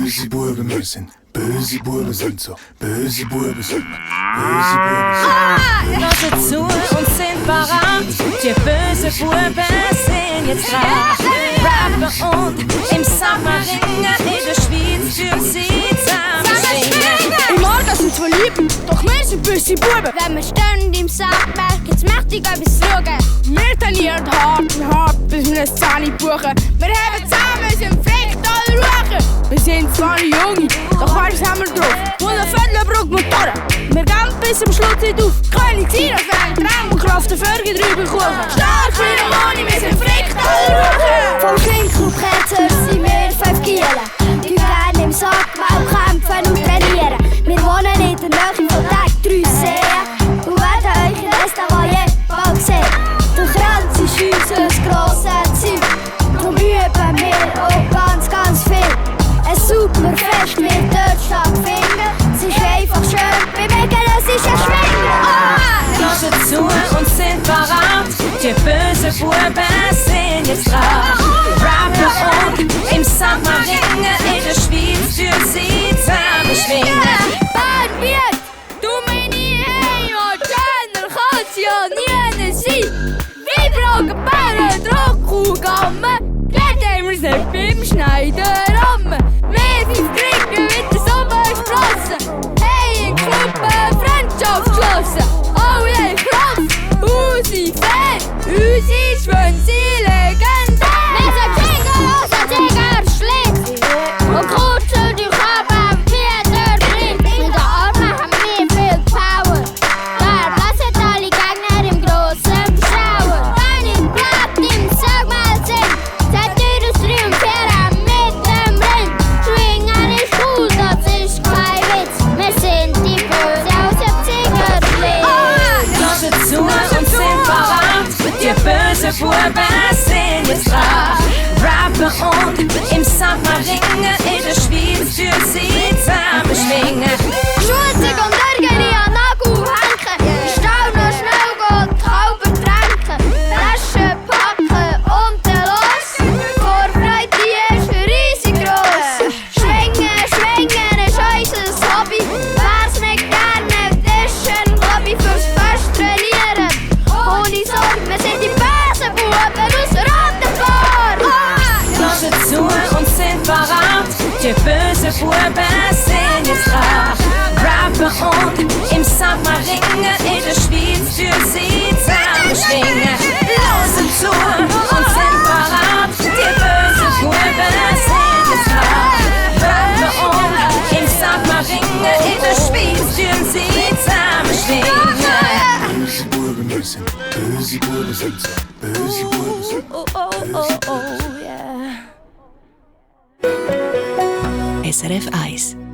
böse Buben, wir sind böse Buben, sind so böse Buben, sind wir. Böse Buben sind Hört zu und sind parat. Die böse Buben sind jetzt dran. Rappen und im Sommer ringen. In der Schweiz für sie zusammen schwingen. Im Morgen sind zwei Lieben, doch wir sind böse Buben. Wenn wir stehen im Sackberg, geht's mächtig etwas schauen. Wir trainieren hart, bis wir eine Zähne buchen. Wir haben zusammen unseren Frecktal ruchen. Wir sind zwar Junge, doch was haben wir drauf? 100 Viertelbruck Motoren. Wir gehen bis zum Schluss nicht auf. König sein, das wäre ein Traum und Kraft der Förge drüber kuchen. Stark wie eine Moni, wir sind Frecktal ruchen. Vom Kindclub-Ketzer sind wir 5 Kielen. Die gerne im Sackbau kämpfen und trainieren. Wir wohnen in der Nähe von Tag 3 Seen und werden euch in Restaurant bald sehen. Der Kranz ist unser grosses Ziel, darum üben wir auch ganz viel. Ein super Fest wird dort stattfinden. Es ist einfach schön, bewegen, es ist ein Schwingen. Hört zu und sind parat. Die böse Buben sind jetzt dran. Rappen und im Sommer ringen. In der Schweiz für sie zusammen schwingen. Bad, du meine Heimat, schöner kann's ja nie sein. Wir brauchen Bären, Druck und Gammen. Dort haben wir's nicht beim Schneiderrammen. Wir sind Kriegen mit der Sommerstrasse. Hey, in Club Freundschaft geschlossen. Alle Kraft, unsere Fans, unsere Schwänze sind legendär. Wir sind Tiger, Tiger, Schlitz und Kutsche durch Abend, wie der bringt. Mit den Armen haben wir viel Power. Da lassen alle Gegner im grossen Schauer. Wenn ich Blatt im Sagmal sind, seid ihr das 3 und 4 mit dem Ring. Schwingen ist cool, das ist kein Witz. Wir sind die Böse aus dem Tigerblitz. Hört zu und sind parat. Die böse Buben sind jetzt dran. Rappen und im Sommer ringen. In der Schweiz für sie zusammen schwingen. Schmutzig und Ärgere an Nagel hängen. Staunen, schnell gehen, die Halber tränken. Flaschen packen und den los. Vorfreude, die ist riesig gross. Schwingen ist unser Hobby. Wer's nicht gerne, das ist ein Hobby fürs Fest trainieren. Ohne Sorge, wir sind die bösen Buben aus Rotenbar. Hört zu und sind parat. Die böse Buben sind jetzt dran. Rappen und im Sommer ringen. In der Schweiz für sie zusammen schwingen. Hören zu und sind parat. Die böse Buben sind jetzt dran. Rappen und im Sommer ringen. In der Schweiz für sie zusammen schwingen. böse Buben, wir sind böse Buben, sind so böse Buben, sind wir. yeah. SRF 1